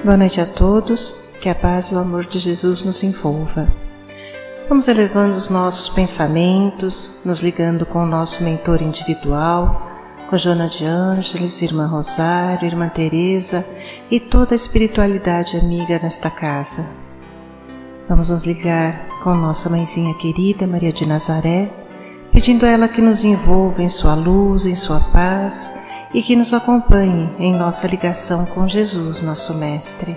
Boa noite a todos, que a paz e o amor de Jesus nos envolva. Vamos elevando os nossos pensamentos, nos ligando com o nosso mentor individual, com Joana de Ângeles, Irmã Rosário, Irmã Teresa e toda a espiritualidade amiga nesta casa. Vamos nos ligar com nossa mãezinha querida, Maria de Nazaré, pedindo a ela que nos envolva em sua luz, em sua paz e que nos acompanhe em nossa ligação com Jesus, nosso Mestre.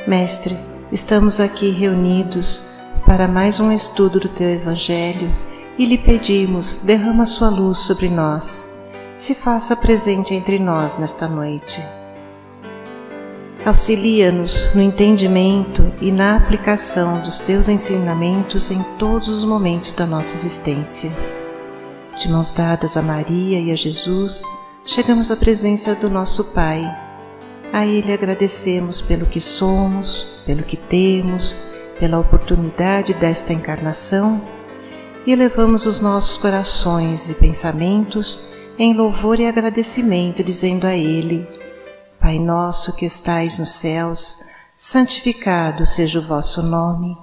Mestre, estamos aqui reunidos para mais um estudo do Teu Evangelho e lhe pedimos, derrama sua luz sobre nós, se faça presente entre nós nesta noite. Auxilia-nos no entendimento e na aplicação dos Teus ensinamentos em todos os momentos da nossa existência. De mãos dadas a Maria e a Jesus, chegamos à presença do nosso Pai. A Ele agradecemos pelo que somos, pelo que temos, pela oportunidade desta encarnação e elevamos os nossos corações e pensamentos em louvor e agradecimento, dizendo a Ele: Pai nosso que estais nos céus, santificado seja o vosso nome,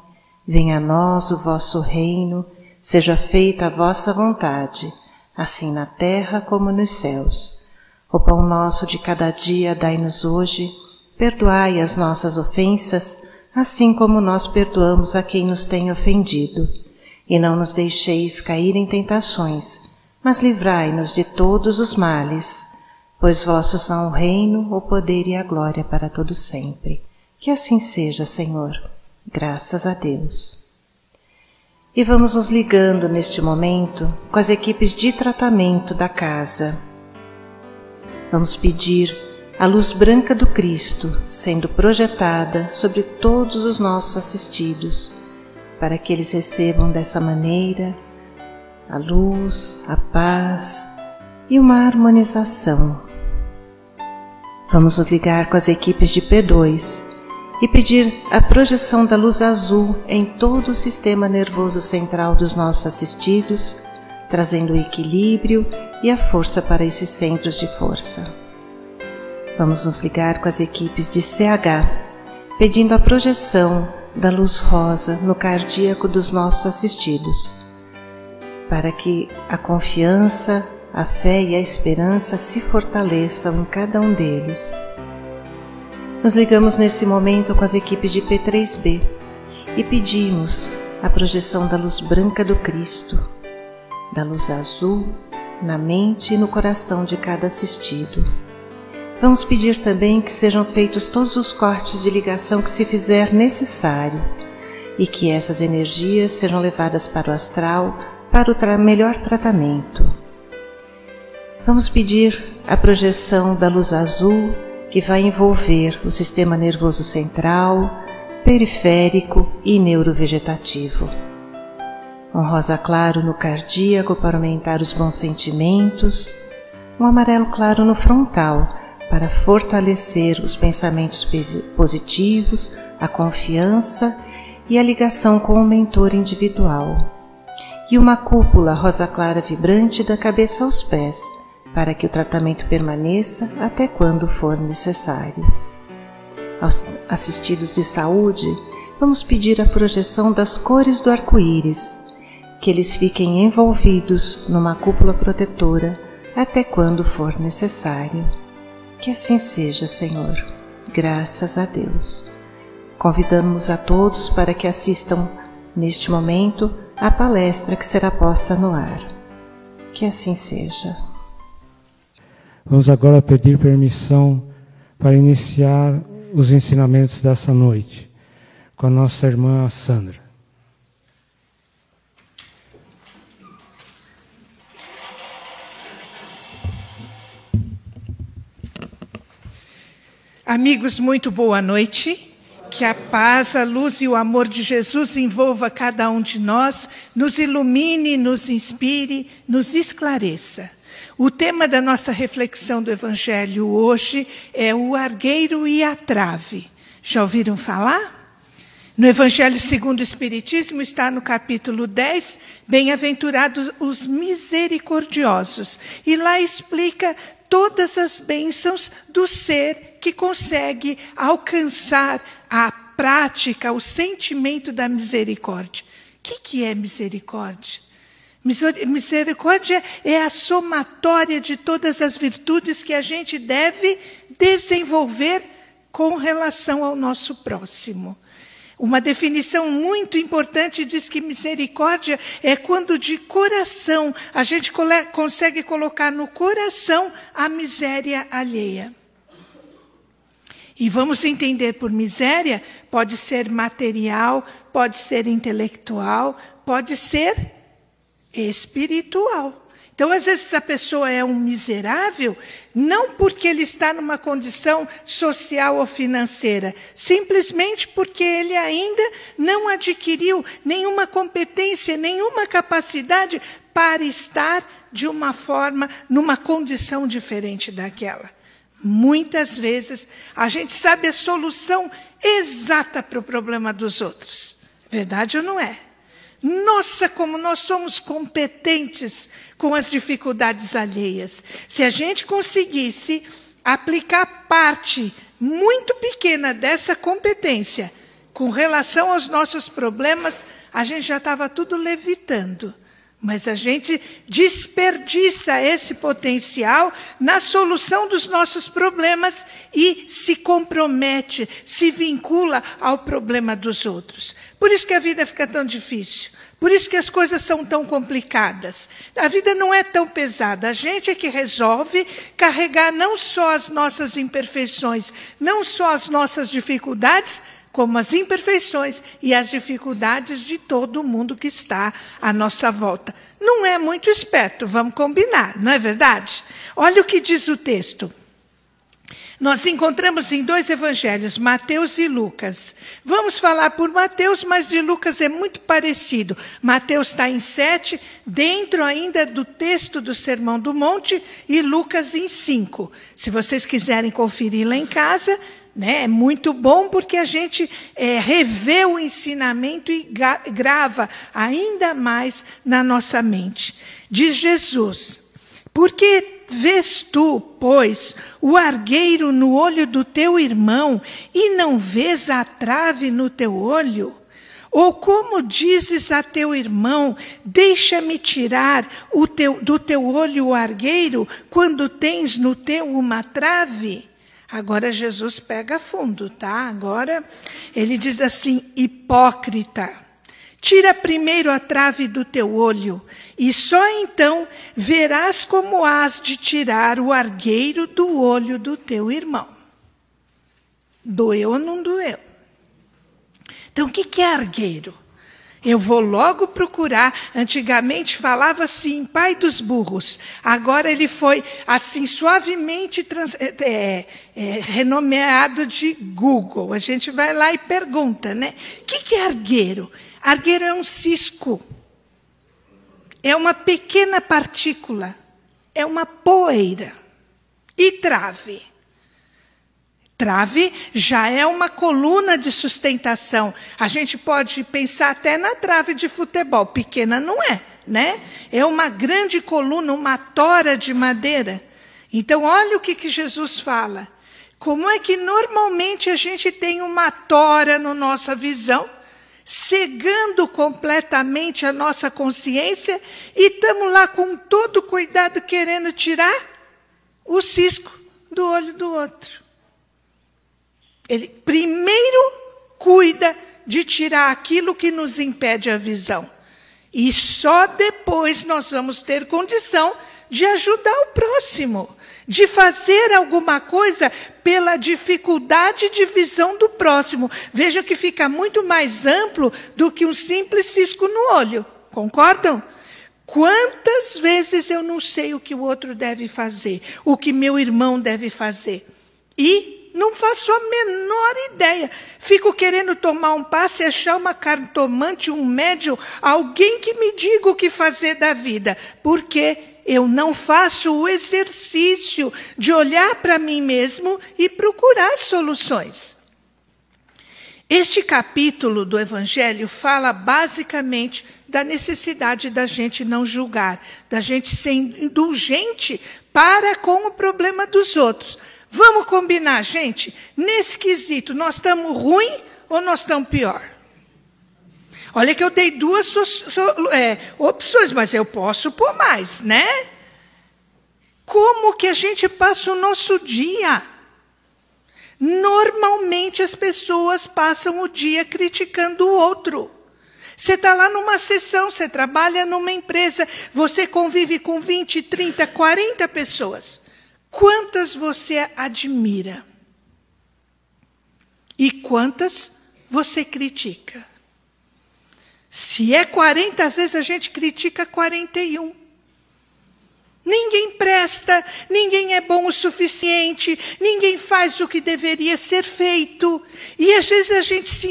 venha a nós o vosso reino, seja feita a vossa vontade, assim na terra como nos céus. O pão nosso de cada dia dai-nos hoje, perdoai as nossas ofensas, assim como nós perdoamos a quem nos tem ofendido. E não nos deixeis cair em tentações, mas livrai-nos de todos os males, pois vossos são o reino, o poder e a glória para todo sempre. Que assim seja, Senhor. Graças a Deus. E vamos nos ligando neste momento com as equipes de tratamento da casa. Vamos pedir a luz branca do Cristo sendo projetada sobre todos os nossos assistidos, para que eles recebam dessa maneira a luz, a paz e uma harmonização. Vamos nos ligar com as equipes de P2 e pedir a projeção da luz azul em todo o sistema nervoso central dos nossos assistidos, trazendo o equilíbrio e a força para esses centros de força. Vamos nos ligar com as equipes de CH, pedindo a projeção da luz rosa no cardíaco dos nossos assistidos, para que a confiança, a fé e a esperança se fortaleçam em cada um deles. Nos ligamos nesse momento com as equipes de P3B e pedimos a projeção da luz branca do Cristo, da luz azul, na mente e no coração de cada assistido. Vamos pedir também que sejam feitos todos os cortes de ligação que se fizer necessário e que essas energias sejam levadas para o astral para o melhor tratamento. Vamos pedir a projeção da luz azul que vai envolver o sistema nervoso central, periférico e neurovegetativo. Um rosa claro no cardíaco para aumentar os bons sentimentos, um amarelo claro no frontal para fortalecer os pensamentos positivos, a confiança e a ligação com o mentor individual. E uma cúpula rosa clara vibrante da cabeça aos pés, para que o tratamento permaneça até quando for necessário. Aos assistidos de saúde, vamos pedir a projeção das cores do arco-íris, que eles fiquem envolvidos numa cúpula protetora até quando for necessário. Que assim seja, Senhor. Graças a Deus. Convidamos a todos para que assistam, neste momento, à palestra que será posta no ar. Que assim seja. Vamos agora pedir permissão para iniciar os ensinamentos dessa noite com a nossa irmã Sandra. Amigos, muito boa noite. Que a paz, a luz e o amor de Jesus envolva cada um de nós, nos ilumine, nos inspire, nos esclareça. O tema da nossa reflexão do Evangelho hoje é o argueiro e a trave. Já ouviram falar? No Evangelho segundo o Espiritismo está no capítulo 10, Bem-aventurados os misericordiosos. E lá explica todas as bênçãos do ser que consegue alcançar a prática, o sentimento da misericórdia. O que é misericórdia? Misericórdia é a somatória de todas as virtudes que a gente deve desenvolver com relação ao nosso próximo. Uma definição muito importante diz que misericórdia é quando de coração a gente consegue colocar no coração a miséria alheia. E vamos entender por miséria, pode ser material, pode ser intelectual, pode ser espiritual. Então, às vezes, a pessoa é um miserável, não porque ele está numa condição social ou financeira, simplesmente porque ele ainda não adquiriu nenhuma competência, nenhuma capacidade para estar de uma forma, numa condição diferente daquela. Muitas vezes, a gente sabe a solução exata para o problema dos outros. Verdade ou não é? Nossa, como nós somos competentes com as dificuldades alheias. Se a gente conseguisse aplicar parte muito pequena dessa competência com relação aos nossos problemas, a gente já estava tudo levitando. Mas a gente desperdiça esse potencial na solução dos nossos problemas e se compromete, se vincula ao problema dos outros. Por isso que a vida fica tão difícil. Por isso que as coisas são tão complicadas. A vida não é tão pesada. A gente é que resolve carregar não só as nossas imperfeições, não só as nossas dificuldades, como as imperfeições e as dificuldades de todo mundo que está à nossa volta. Não é muito esperto, vamos combinar, não é verdade? Olha o que diz o texto. Nós encontramos em 2 evangelhos, Mateus e Lucas. Vamos falar por Mateus, mas de Lucas é muito parecido. Mateus está em 7, dentro ainda do texto do Sermão do Monte, e Lucas em 5. Se vocês quiserem conferir lá em casa, é muito bom porque a gente revê o ensinamento e grava ainda mais na nossa mente. Diz Jesus, porque vês tu, pois, o argueiro no olho do teu irmão e não vês a trave no teu olho? Ou como dizes a teu irmão, deixa-me tirar do teu olho o argueiro quando tens no teu uma trave? Agora Jesus pega fundo, tá? Agora ele diz assim, hipócrita, tira primeiro a trave do teu olho, e só então verás como has de tirar o argueiro do olho do teu irmão. Doeu ou não doeu? Então, o que é argueiro? Eu vou logo procurar. Antigamente falava assim, pai dos burros. Agora ele foi assim suavemente renomeado de Google. A gente vai lá e pergunta, né? O que é argueiro? Argueiro é um cisco. É uma pequena partícula. É uma poeira. E trave? Trave já é uma coluna de sustentação. A gente pode pensar até na trave de futebol. Pequena não é, né? É uma grande coluna, uma tora de madeira. Então, olha o que Jesus fala. Como é que normalmente a gente tem uma tora na nossa visão, cegando completamente a nossa consciência, e estamos lá com todo cuidado querendo tirar o cisco do olho do outro. Ele primeiro cuida de tirar aquilo que nos impede a visão. E só depois nós vamos ter condição de ajudar o próximo, de fazer alguma coisa pela dificuldade de visão do próximo. Veja que fica muito mais amplo do que um simples cisco no olho. Concordam? Quantas vezes eu não sei o que o outro deve fazer, o que meu irmão deve fazer, e não faço a menor ideia. Fico querendo tomar um passe, achar uma cartomante, um médium, alguém que me diga o que fazer da vida. Porque eu não faço o exercício de olhar para mim mesmo e procurar soluções. Este capítulo do Evangelho fala basicamente da necessidade da gente não julgar, da gente ser indulgente para com o problema dos outros. Vamos combinar, gente? Nesse quesito, nós estamos ruim ou nós estamos pior? Olha que eu dei duas opções, mas eu posso pôr mais, né? Como que a gente passa o nosso dia? Normalmente as pessoas passam o dia criticando o outro. Você está lá numa sessão, você trabalha numa empresa, você convive com 20, 30, 40 pessoas. Quantas você admira? E quantas você critica? Se é 40, às vezes a gente critica 41. Ninguém presta, ninguém é bom o suficiente, ninguém faz o que deveria ser feito. E às vezes a gente se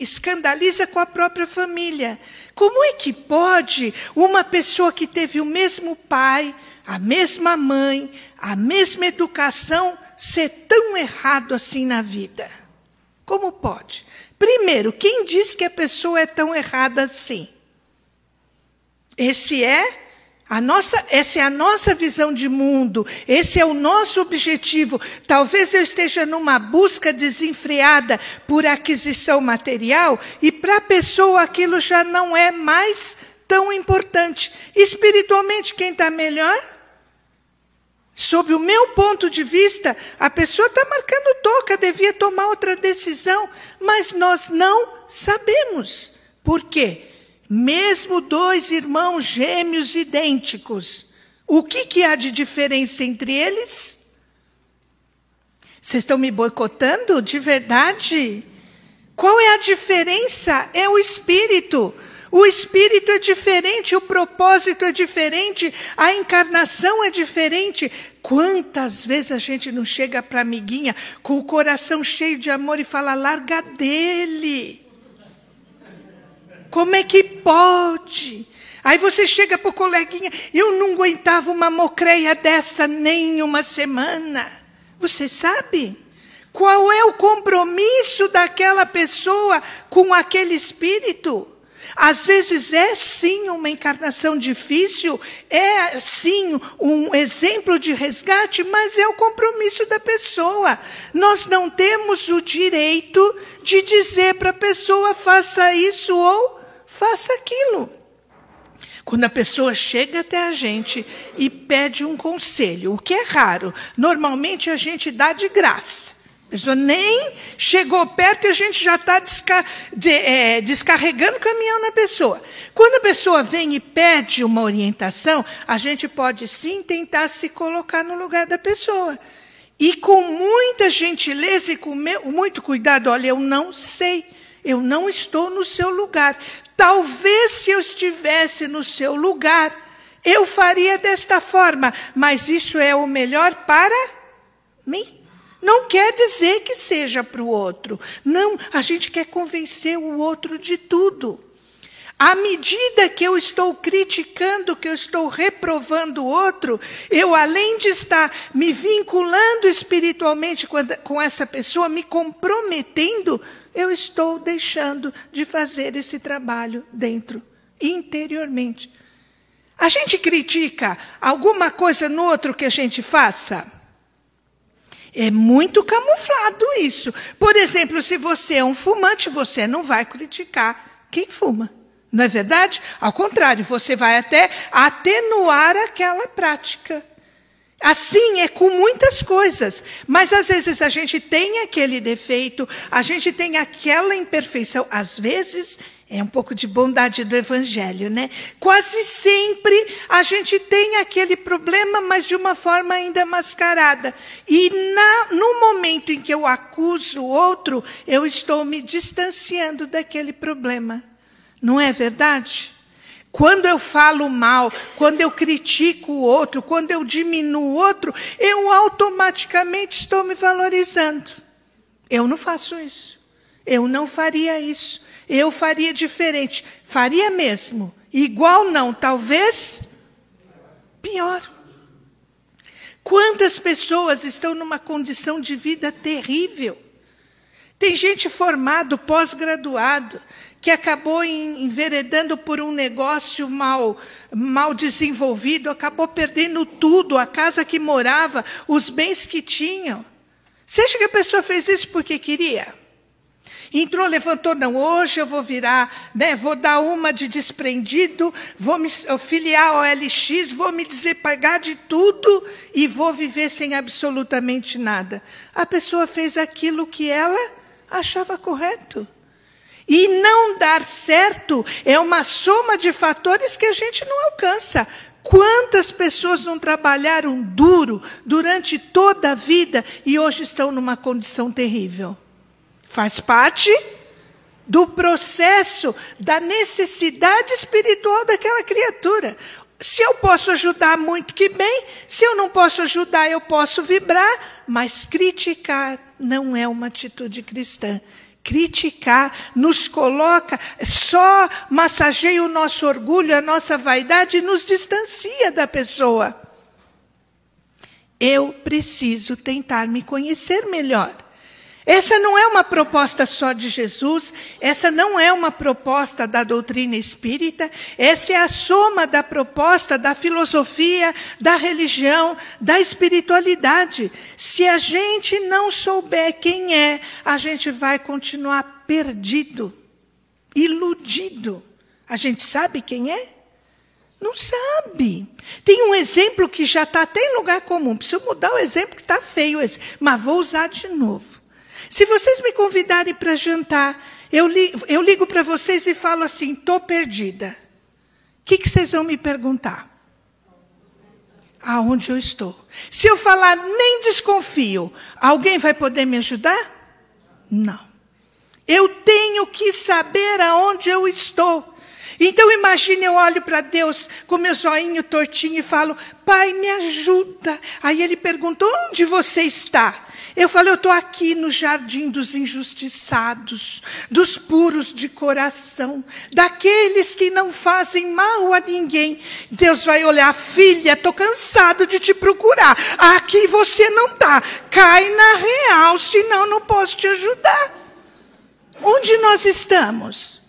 escandaliza com a própria família. Como é que pode uma pessoa que teve o mesmo pai, a mesma mãe, a mesma educação, ser tão errado assim na vida? Como pode? Primeiro, quem diz que a pessoa é tão errada assim? Essa é a nossa visão de mundo, esse é o nosso objetivo. Talvez eu esteja numa busca desenfreada por aquisição material e para a pessoa aquilo já não é mais tão importante. Espiritualmente, quem está melhor? Sob o meu ponto de vista, a pessoa está marcando toca, devia tomar outra decisão, mas nós não sabemos. Por quê? Mesmo dois irmãos gêmeos idênticos, o que há de diferença entre eles? Vocês estão me boicotando de verdade? Qual é a diferença? É o espírito. O espírito é diferente, o propósito é diferente, a encarnação é diferente. Quantas vezes a gente não chega para a amiguinha com o coração cheio de amor e fala, larga dele. Como é que pode? Aí você chega para o coleguinha, eu não aguentava uma mocreia dessa nem uma semana. Você sabe? Qual é o compromisso daquela pessoa com aquele espírito? Às vezes é sim uma encarnação difícil, é sim um exemplo de resgate, mas é o compromisso da pessoa. Nós não temos o direito de dizer para a pessoa faça isso ou faça aquilo. Quando a pessoa chega até a gente e pede um conselho, o que é raro, normalmente a gente dá de graça. A pessoa nem chegou perto e a gente já está descarregando o caminhão na pessoa. Quando a pessoa vem e pede uma orientação, a gente pode sim tentar se colocar no lugar da pessoa. E com muita gentileza e com muito cuidado, olha, eu não sei, eu não estou no seu lugar. Talvez se eu estivesse no seu lugar, eu faria desta forma, mas isso é o melhor para mim. Não quer dizer que seja para o outro. Não, a gente quer convencer o outro de tudo. À medida que eu estou criticando, que eu estou reprovando o outro, eu, além de estar me vinculando espiritualmente com essa pessoa, me comprometendo, eu estou deixando de fazer esse trabalho dentro, interiormente. A gente critica alguma coisa no outro que a gente faça? É muito camuflado isso. Por exemplo, se você é um fumante, você não vai criticar quem fuma. Não é verdade? Ao contrário, você vai até atenuar aquela prática. Assim é com muitas coisas. Mas às vezes a gente tem aquele defeito, a gente tem aquela imperfeição. Às vezes é um pouco de bondade do evangelho, né? Quase sempre a gente tem aquele problema, mas de uma forma ainda mascarada. E no momento em que eu acuso o outro, eu estou me distanciando daquele problema. Não é verdade? Quando eu falo mal, quando eu critico o outro, quando eu diminuo o outro, eu automaticamente estou me valorizando. Eu não faço isso. Eu não faria isso. Eu faria diferente. Faria mesmo. Igual não, talvez pior. Quantas pessoas estão numa condição de vida terrível? Tem gente formado, pós-graduado, que acabou enveredando por um negócio mal desenvolvido, acabou perdendo tudo, a casa que morava, os bens que tinham. Você acha que a pessoa fez isso porque queria? Entrou, levantou, não, hoje eu vou virar, né, vou dar uma de desprendido, vou me filiar ao LX, vou me desapegar de tudo e vou viver sem absolutamente nada. A pessoa fez aquilo que ela achava correto. E não dar certo é uma soma de fatores que a gente não alcança. Quantas pessoas não trabalharam duro durante toda a vida e hoje estão numa condição terrível? Faz parte do processo da necessidade espiritual daquela criatura. Se eu posso ajudar, muito que bem. Se eu não posso ajudar, eu posso vibrar. Mas criticar não é uma atitude cristã. Criticar nos coloca, só massageia o nosso orgulho, a nossa vaidade e nos distancia da pessoa. Eu preciso tentar me conhecer melhor. Essa não é uma proposta só de Jesus, essa não é uma proposta da doutrina espírita, essa é a soma da proposta da filosofia, da religião, da espiritualidade. Se a gente não souber quem é, a gente vai continuar perdido, iludido. A gente sabe quem é? Não sabe. Tem um exemplo que já está até em lugar comum. Preciso mudar o exemplo que está feio, mas vou usar de novo. Se vocês me convidarem para jantar, eu ligo para vocês e falo assim, estou perdida. O que vocês vão me perguntar? Aonde eu estou? Se eu falar, nem desconfio, alguém vai poder me ajudar? Não. Eu tenho que saber aonde eu estou. Então imagine, eu olho para Deus com meu zoinho tortinho e falo, Pai, me ajuda. Aí ele pergunta, onde você está? Eu falo, eu estou aqui no jardim dos injustiçados, dos puros de coração, daqueles que não fazem mal a ninguém. Deus vai olhar, filha, estou cansado de te procurar. Aqui você não está. Cai na real, senão não posso te ajudar. Onde nós estamos?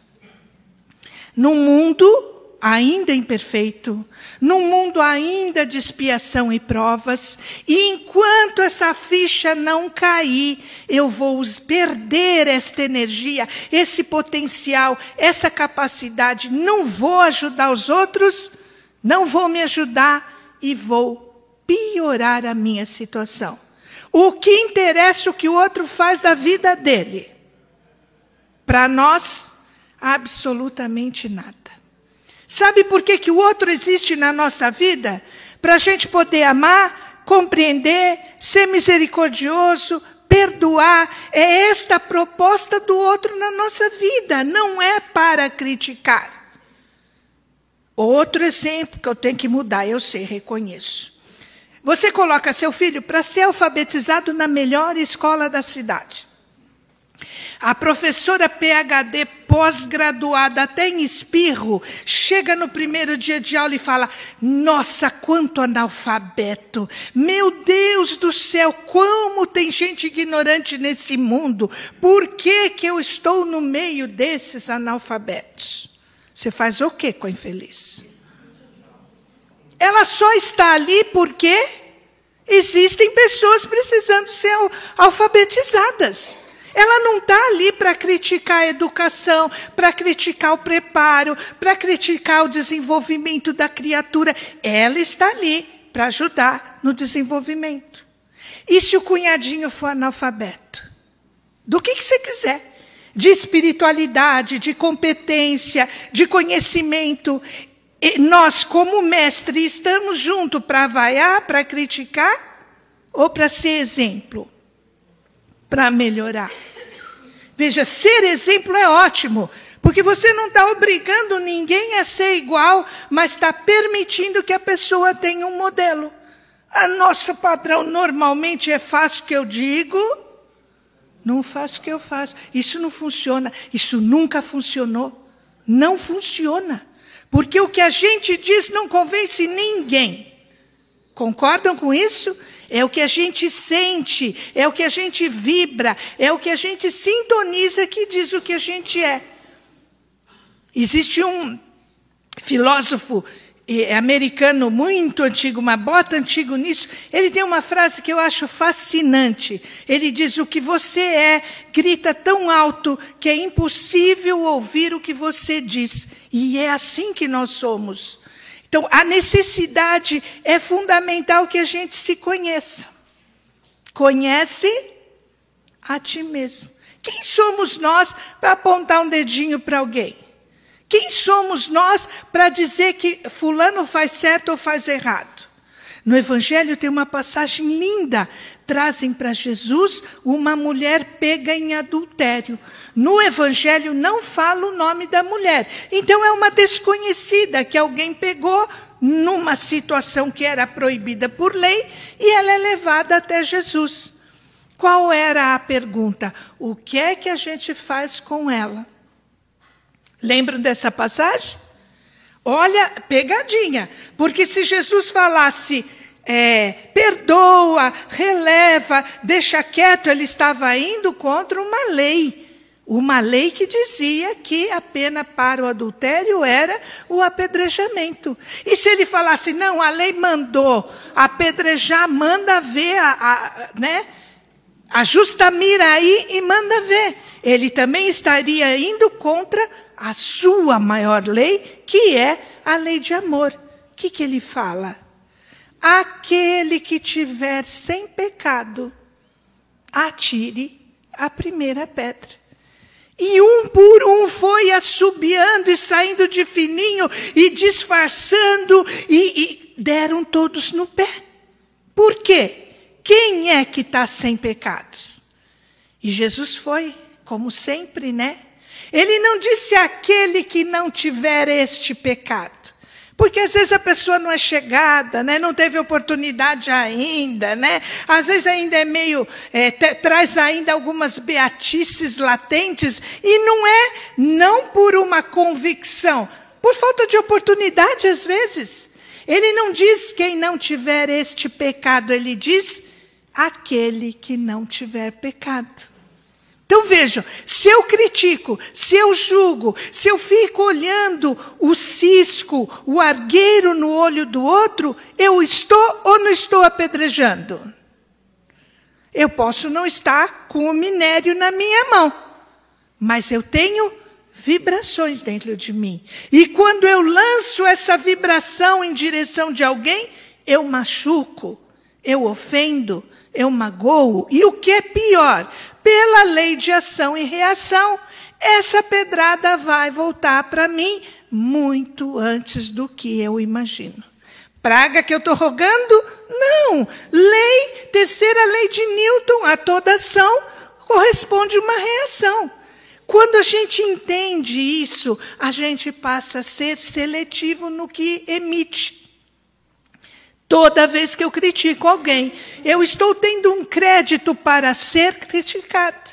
Num mundo ainda imperfeito, num mundo ainda de expiação e provas, e enquanto essa ficha não cair, eu vou perder esta energia, esse potencial, essa capacidade, não vou ajudar os outros, não vou me ajudar e vou piorar a minha situação. O que interessa o que o outro faz da vida dele? Para nós, absolutamente nada. Sabe por que o outro existe na nossa vida? Para a gente poder amar, compreender, ser misericordioso, perdoar. É esta a proposta do outro na nossa vida, não é para criticar. Outro exemplo que eu tenho que mudar, eu sei, reconheço. Você coloca seu filho para ser alfabetizado na melhor escola da cidade. A professora PhD pós-graduada, até em espirro, chega no primeiro dia de aula e fala, nossa, quanto analfabeto, meu Deus do céu, como tem gente ignorante nesse mundo, por que eu estou no meio desses analfabetos? Você faz o quê com a infeliz? Ela só está ali porque existem pessoas precisando ser alfabetizadas. Ela não está ali para criticar a educação, para criticar o preparo, para criticar o desenvolvimento da criatura. Ela está ali para ajudar no desenvolvimento. E se o cunhadinho for analfabeto? Do que você quiser. De espiritualidade, de competência, de conhecimento. E nós, como mestre, estamos juntos para vaiar, para criticar ou para ser exemplo? Para melhorar. Veja, ser exemplo é ótimo, porque você não está obrigando ninguém a ser igual, mas está permitindo que a pessoa tenha um modelo. A nossa padrão normalmente é faço o que eu digo, não faço o que eu faço. Isso não funciona, isso nunca funcionou. Não funciona, porque o que a gente diz não convence ninguém. Concordam com isso? é o que a gente sente, é o que a gente vibra, é o que a gente sintoniza que diz o que a gente é. Existe um filósofo americano muito antigo, uma bota antigo nisso, ele tem uma frase que eu acho fascinante. Ele diz: o que você é grita tão alto que é impossível ouvir o que você diz. E é assim que nós somos. Então, a necessidade é fundamental que a gente se conheça. Conhece a ti mesmo. Quem somos nós para apontar um dedinho para alguém? Quem somos nós para dizer que fulano faz certo ou faz errado? No Evangelho tem uma passagem linda. Trazem para Jesus uma mulher pega em adultério. No Evangelho não fala o nome da mulher. Então é uma desconhecida que alguém pegou numa situação que era proibida por lei e ela é levada até Jesus. Qual era a pergunta? O que é que a gente faz com ela? Lembram dessa passagem? Olha, pegadinha. Porque se Jesus falasse, perdoa, releva, deixa quieto, ele estava indo contra uma lei. Uma lei que dizia que a pena para o adultério era o apedrejamento. E se ele falasse, não, a lei mandou apedrejar, manda ver, ajusta a mira aí e manda ver. Ele também estaria indo contra a sua maior lei, que é a lei de amor. O que ele fala? Aquele que tiver sem pecado, atire a primeira pedra. E um por um foi assobiando e saindo de fininho e disfarçando e deram todos no pé. Por quê? Quem é que está sem pecados? E Jesus foi, como sempre, né? Ele não disse aquele que não tiver este pecado. Porque às vezes a pessoa não é chegada, né? Não teve oportunidade ainda, né? Às vezes ainda é meio, traz ainda algumas beatices latentes. E não por uma convicção, por falta de oportunidade às vezes. Ele não diz quem não tiver este pecado, ele diz aquele que não tiver pecado. Então vejam, se eu critico, se eu julgo, se eu fico olhando o cisco, o argueiro no olho do outro, eu estou ou não estou apedrejando? Eu posso não estar com o minério na minha mão, mas eu tenho vibrações dentro de mim. E quando eu lanço essa vibração em direção de alguém, eu machuco, eu ofendo, eu magoo. E o que é pior? Pela lei de ação e reação, essa pedrada vai voltar para mim muito antes do que eu imagino. Praga que eu estou rogando? Não. Terceira lei de Newton, a toda ação corresponde uma reação. Quando a gente entende isso, a gente passa a ser seletivo no que emite. Toda vez que eu critico alguém, eu estou tendo um crédito para ser criticado.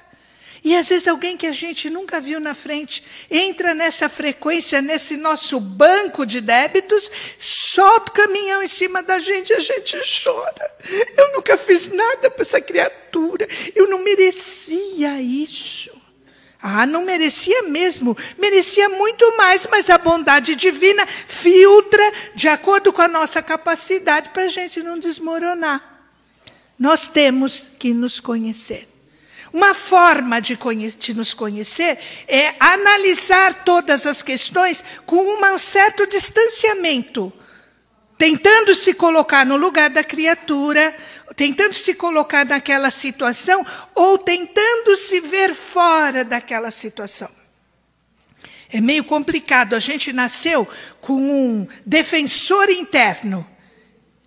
E às vezes alguém que a gente nunca viu na frente, entra nessa frequência, nesse nosso banco de débitos, solta o caminhão em cima da gente, a gente chora. Eu nunca fiz nada para essa criatura, eu não merecia isso. Não merecia mesmo, merecia muito mais, mas a bondade divina filtra de acordo com a nossa capacidade para a gente não desmoronar. Nós temos que nos conhecer. Uma forma de nos conhecer é analisar todas as questões com um certo distanciamento, tentando se colocar no lugar da criatura, tentando se colocar naquela situação ou tentando se ver fora daquela situação. É meio complicado, a gente nasceu com um defensor interno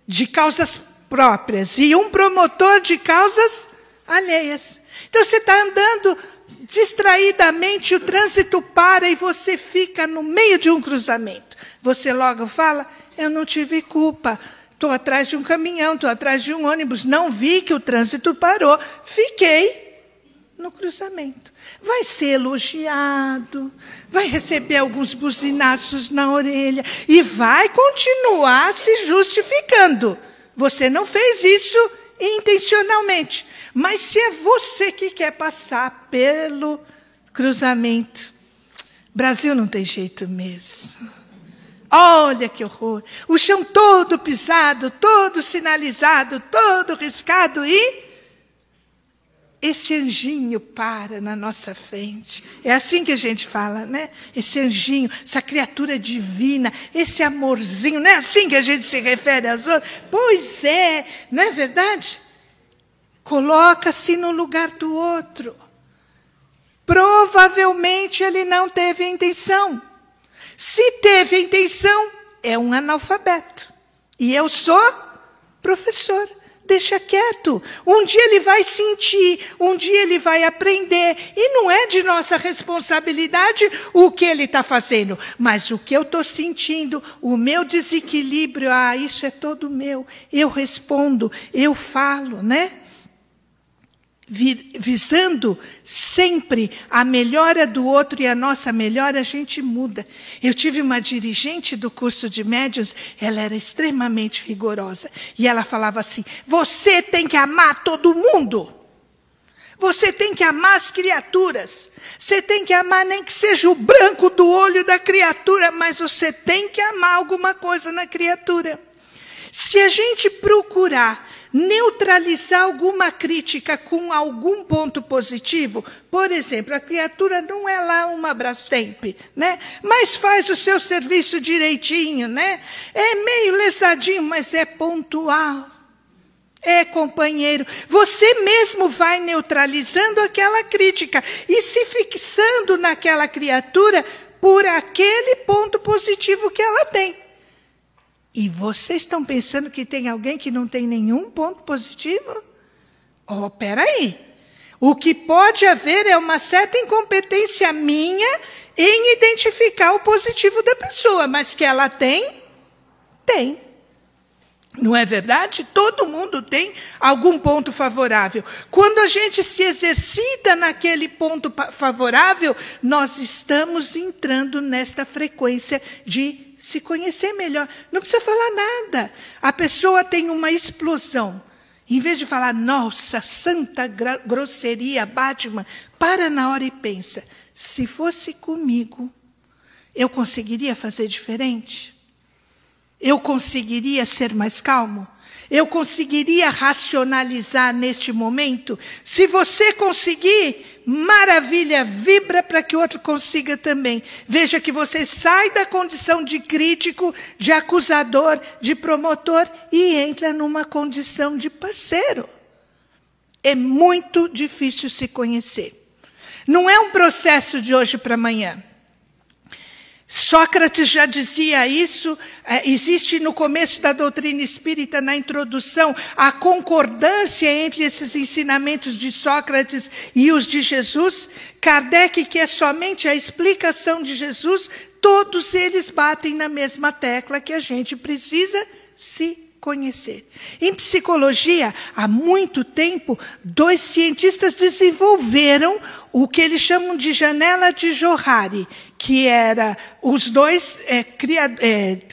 de causas próprias e um promotor de causas alheias. Então você está andando distraidamente, o trânsito para e você fica no meio de um cruzamento. Você logo fala, eu não tive culpa. Estou atrás de um caminhão, estou atrás de um ônibus, não vi que o trânsito parou, fiquei no cruzamento. Vai ser elogiado, vai receber alguns buzinaços na orelha e vai continuar se justificando. Você não fez isso intencionalmente. Mas se é você que quer passar pelo cruzamento, Brasil não tem jeito mesmo. Olha que horror. O chão todo pisado, todo sinalizado, todo riscado e esse anjinho para na nossa frente. É assim que a gente fala, né? Esse anjinho, essa criatura divina, esse amorzinho, não é assim que a gente se refere aos outros? Pois é, não é verdade? Coloca-se no lugar do outro. Provavelmente ele não teve a intenção. Se teve a intenção, é um analfabeto. E eu sou professor. Deixa quieto. Um dia ele vai sentir, um dia ele vai aprender. E não é de nossa responsabilidade o que ele está fazendo. Mas o que eu estou sentindo, o meu desequilíbrio, isso é todo meu. Eu respondo, eu falo, né? Visando sempre a melhora do outro e a nossa melhora, a gente muda. Eu tive uma dirigente do curso de médiuns, ela era extremamente rigorosa. E ela falava assim, você tem que amar todo mundo. Você tem que amar as criaturas. Você tem que amar nem que seja o branco do olho da criatura, mas você tem que amar alguma coisa na criatura. Se a gente procurar neutralizar alguma crítica com algum ponto positivo, por exemplo, a criatura não é lá uma Brastemp, né? Mas faz o seu serviço direitinho, né? É meio lesadinho, mas é pontual. É companheiro. Você mesmo vai neutralizando aquela crítica e se fixando naquela criatura por aquele ponto positivo que ela tem. E vocês estão pensando que tem alguém que não tem nenhum ponto positivo? Oh, peraí. O que pode haver é uma certa incompetência minha em identificar o positivo da pessoa. Mas que ela tem? Tem. Não é verdade? Todo mundo tem algum ponto favorável. Quando a gente se exercita naquele ponto favorável, nós estamos entrando nesta frequência de se conhecer melhor. Não precisa falar nada. A pessoa tem uma explosão. Em vez de falar, nossa, santa grosseria, Batman, para na hora e pensa, se fosse comigo, eu conseguiria fazer diferente? Eu conseguiria ser mais calmo? Eu conseguiria racionalizar neste momento? Se você conseguir, maravilha, vibra para que o outro consiga também. Veja que você sai da condição de crítico, de acusador, de promotor e entra numa condição de parceiro. É muito difícil se conhecer. Não é um processo de hoje para amanhã. Sócrates já dizia isso, existe no começo da doutrina espírita, na introdução, a concordância entre esses ensinamentos de Sócrates e os de Jesus. Kardec, que é somente a explicação de Jesus, todos eles batem na mesma tecla que a gente precisa se conhecer. Em psicologia, há muito tempo, 2 cientistas desenvolveram o que eles chamam de janela de Johari, que era os 2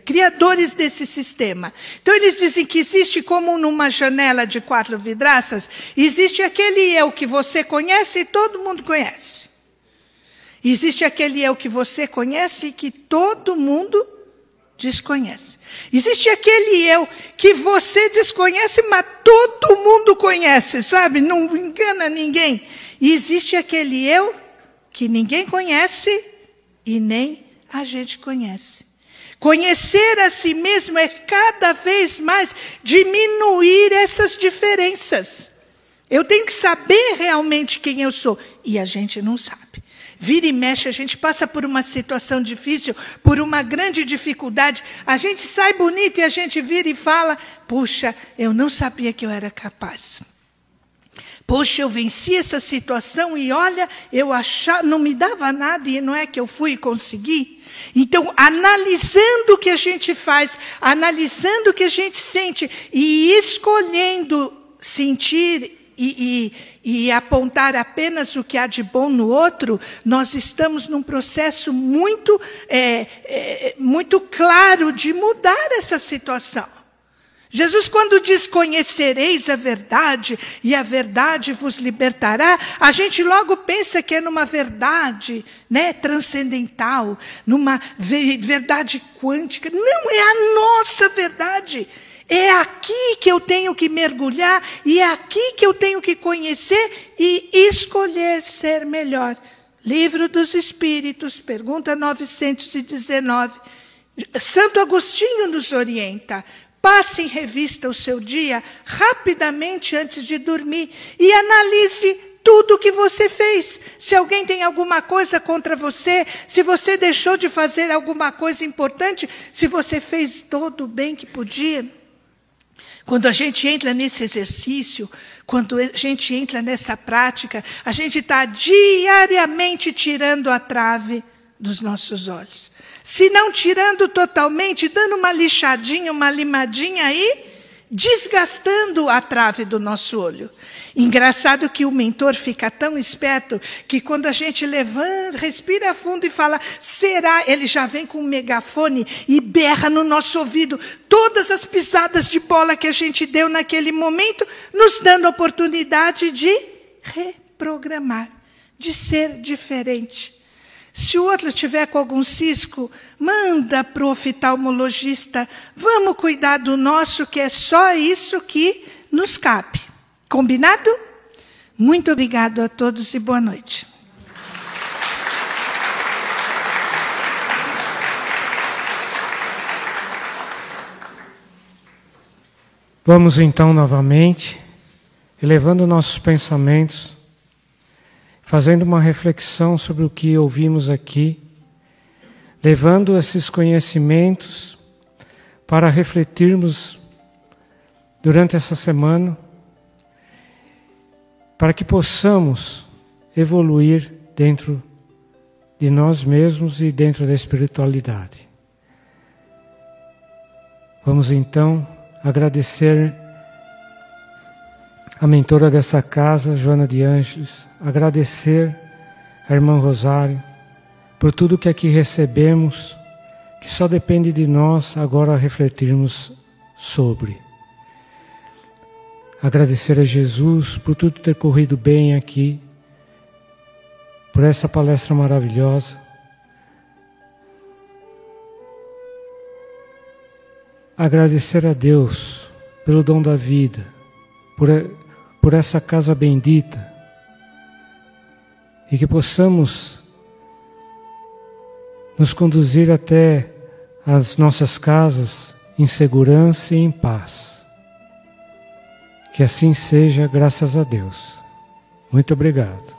criadores desse sistema. Então, eles dizem que existe como numa janela de 4 vidraças, existe aquele eu que você conhece e todo mundo conhece. Existe aquele eu que você conhece e que todo mundo desconhece. Existe aquele eu que você desconhece, mas todo mundo conhece, sabe? Não engana ninguém. E existe aquele eu que ninguém conhece e nem a gente conhece. Conhecer a si mesmo é cada vez mais diminuir essas diferenças. Eu tenho que saber realmente quem eu sou. E a gente não sabe. Vira e mexe, a gente passa por uma situação difícil, por uma grande dificuldade. A gente sai bonita e a gente vira e fala, puxa, eu não sabia que eu era capaz. Poxa, eu venci essa situação e olha, eu achava, não me dava nada e não é que eu fui e consegui. Então, analisando o que a gente faz, analisando o que a gente sente e escolhendo sentir e apontar apenas o que há de bom no outro, nós estamos num processo muito claro de mudar essa situação. Jesus, quando diz conhecereis a verdade e a verdade vos libertará, a gente logo pensa que é numa verdade, né, transcendental, numa verdade quântica. Não, é a nossa verdade. É aqui que eu tenho que mergulhar e é aqui que eu tenho que conhecer e escolher ser melhor. Livro dos Espíritos, pergunta 919. Santo Agostinho nos orienta. Passe em revista o seu dia rapidamente antes de dormir e analise tudo o que você fez. Se alguém tem alguma coisa contra você, se você deixou de fazer alguma coisa importante, se você fez todo o bem que podia. Quando a gente entra nesse exercício, quando a gente entra nessa prática, a gente está diariamente tirando a trave dos nossos olhos. Se não tirando totalmente, dando uma lixadinha, uma limadinha aí, desgastando a trave do nosso olho. Engraçado que o mentor fica tão esperto que quando a gente levanta, respira fundo e fala, será? Ele já vem com um megafone e berra no nosso ouvido todas as pisadas de bola que a gente deu naquele momento, nos dando a oportunidade de reprogramar, de ser diferente. Se o outro tiver com algum cisco, manda para o oftalmologista. Vamos cuidar do nosso, que é só isso que nos cabe. Combinado? Muito obrigado a todos e boa noite. Vamos então novamente, elevando nossos pensamentos, fazendo uma reflexão sobre o que ouvimos aqui, levando esses conhecimentos para refletirmos durante essa semana, para que possamos evoluir dentro de nós mesmos e dentro da espiritualidade. Vamos então agradecer a mentora dessa casa, Joana de Ângeles, agradecer a irmã Rosário por tudo que aqui recebemos, que só depende de nós agora refletirmos sobre. Agradecer a Jesus por tudo ter corrido bem aqui, por essa palestra maravilhosa. Agradecer a Deus pelo dom da vida, por essa casa bendita, e que possamos nos conduzir até as nossas casas em segurança e em paz. Que assim seja, graças a Deus. Muito obrigado.